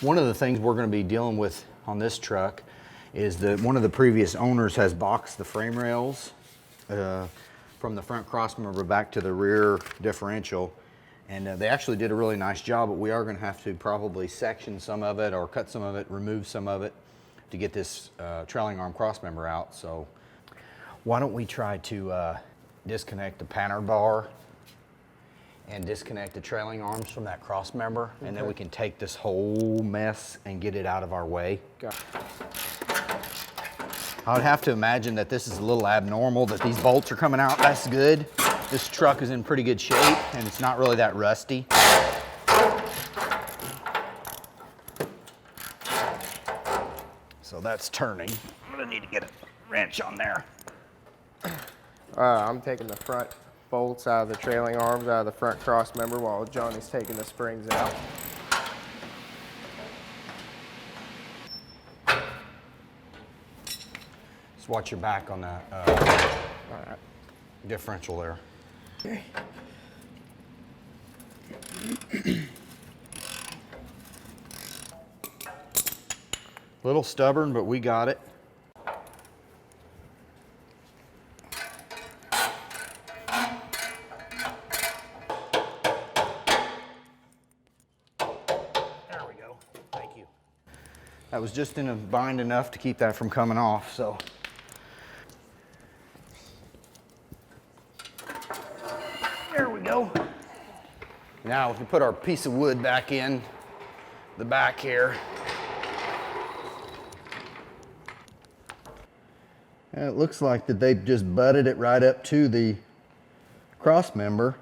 One of the things we're going to be dealing with on this truck is that one of the previous owners has boxed the frame rails from the front crossmember back to the rear differential. And they actually did a really nice job, but we are going to have to probably section some of it or cut some of it, remove some of it to get this trailing arm crossmember out. So why don't we try to disconnect the panner bar and disconnect the trailing arms from that crossmember, and then we can take this whole mess and get it out of our way. Got it. I would have to imagine that this is a little abnormal, that these bolts are coming out. That's good. This truck is in pretty good shape, and it's not really that rusty. So that's turning. I'm gonna need to get a wrench on there. I'm taking the front bolts out of the trailing arms out of the front cross member while Johnny's taking the springs out. Just watch your back on that All right. differential there. Okay. Little stubborn, but we got it. There we go. Thank you. That was just in a bind enough to keep that from coming off, so. There we go. Now we can put our piece of wood back in the back here. And it looks like that they just butted it right up to the cross member.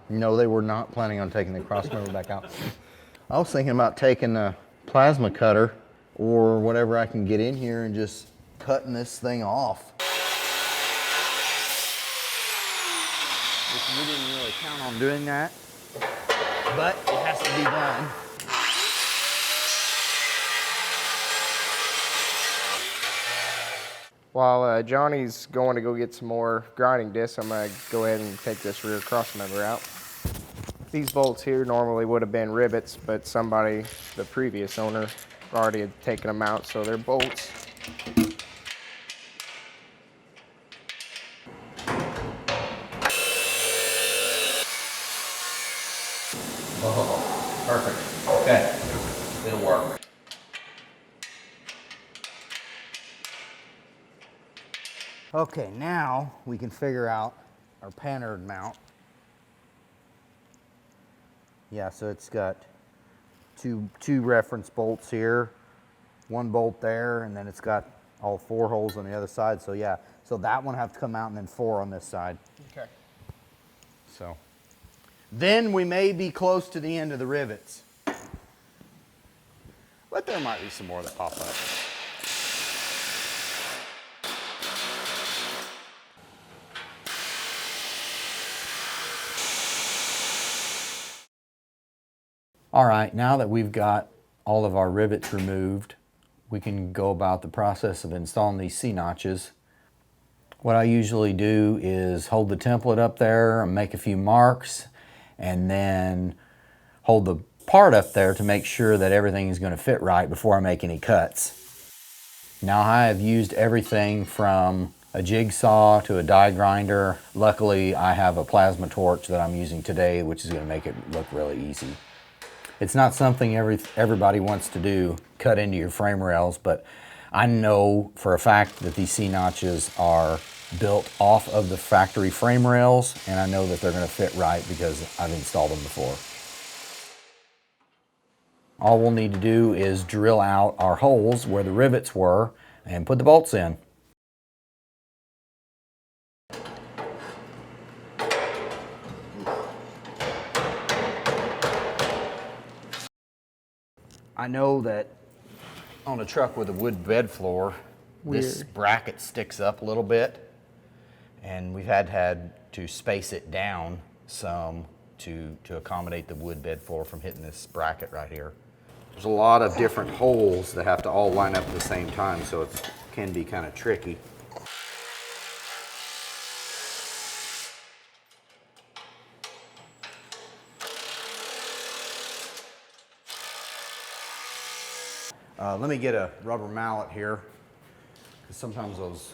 No, they were not planning on taking the cross member back out. I was thinking about taking a plasma cutter or whatever I can get in here and just cutting this thing off. We didn't really count on doing that, but it has to be done. While Johnny's going to go get some more grinding discs, I'm going to go ahead and take this rear cross member out. These bolts here normally would have been rivets, but somebody, the previous owner, already had taken them out, so they're bolts. Oh, perfect. Okay, it'll work. Okay, now we can figure out our pannered mount. Yeah, so it's got two reference bolts here, one bolt there, and then it's got all 4 holes on the other side. So yeah, so that one have to come out and then 4 on this side. Okay. So then we may be close to the end of the rivets, but there might be some more that pop up. All right, now that we've got all of our rivets removed, we can go about the process of installing these C-notches. What I usually do is hold the template up there and make a few marks, and then hold the part up there to make sure that everything is going to fit right before I make any cuts. Now I have used everything from a jigsaw to a die grinder. Luckily I have a plasma torch that I'm using today, which is going to make it look really easy. It's not something everybody wants to do, cut into your frame rails, but I know for a fact that these C-notches are built off of the factory frame rails, and I know that they're going to fit right because I've installed them before. All we'll need to do is drill out our holes where the rivets were and put the bolts in. I know that on a truck with a wood bed floor, this bracket sticks up a little bit, and we've had to space it down some to accommodate the wood bed floor from hitting this bracket right here. There's a lot of different holes that have to all line up at the same time, so it can be kind of tricky. Let me get a rubber mallet here, because sometimes those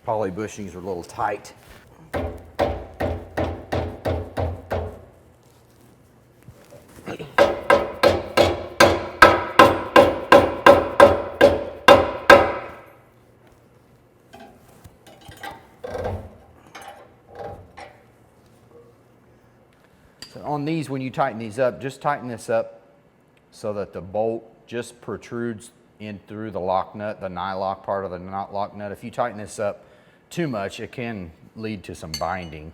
poly bushings are a little tight. So on these, when you tighten these up, just tighten this up so that the bolt just protrudes in through the lock nut, the nylock part of the lock nut. If you tighten this up too much, it can lead to some binding.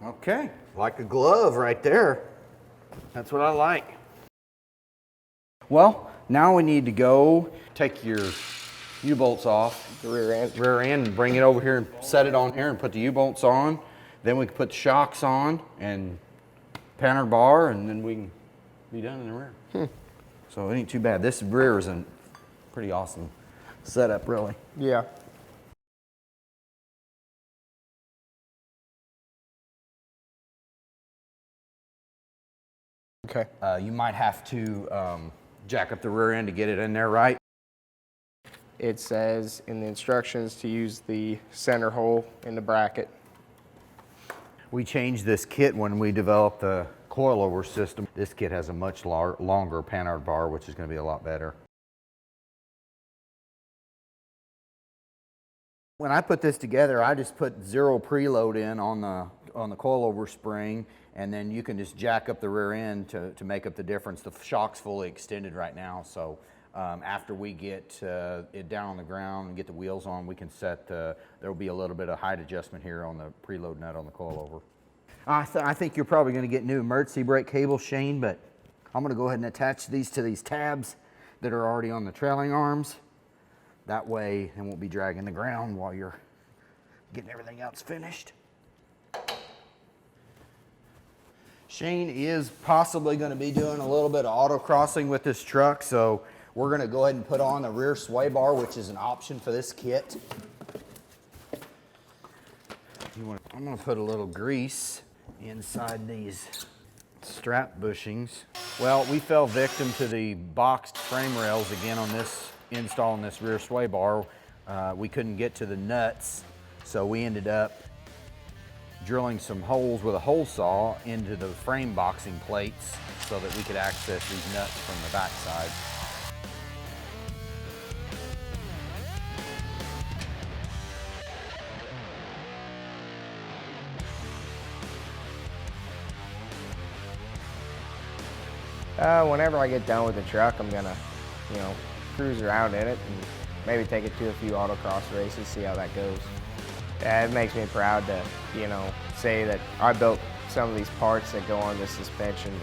Okay, like a glove right there. That's what I like. Well, now we need to go take your U-bolts off. The rear end. Rear end, and bring it over here and set it on here and put the U-bolts on. Then we can put the shocks on and panner bar, and then we can be done in the rear. So it ain't too bad. This rear is a pretty awesome setup, really. Yeah. Okay. You might have to jack up the rear end to get it in there right. It says in the instructions to use the center hole in the bracket. We changed this kit when we developed the coil-over system. This kit has a much longer panner bar, which is going to be a lot better. When I put this together, I just put 0 preload in on the coil-over spring, and then you can just jack up the rear end to make up the difference. The shock's fully extended right now, so after we get it down on the ground and get the wheels on, we can set, there will be a little bit of height adjustment here on the preload nut on the coil-over. I think you're probably going to get new emergency brake cables, Shane, but I'm going to go ahead and attach these to these tabs that are already on the trailing arms. That way it won't be dragging the ground while you're getting everything else finished. Shane is possibly going to be doing a little bit of autocrossing with this truck, so we're going to go ahead and put on the rear sway bar, which is an option for this kit. I'm going to put a little grease inside these strap bushings. Well, we fell victim to the boxed frame rails again on this install on this rear sway bar. We couldn't get to the nuts, so we ended up drilling some holes with a hole saw into the frame boxing plates so that we could access these nuts from the back side. Whenever I get done with the truck, I'm gonna, cruise around in it and maybe take it to a few autocross races, see how that goes. It makes me proud to, say that I built some of these parts that go on this suspension.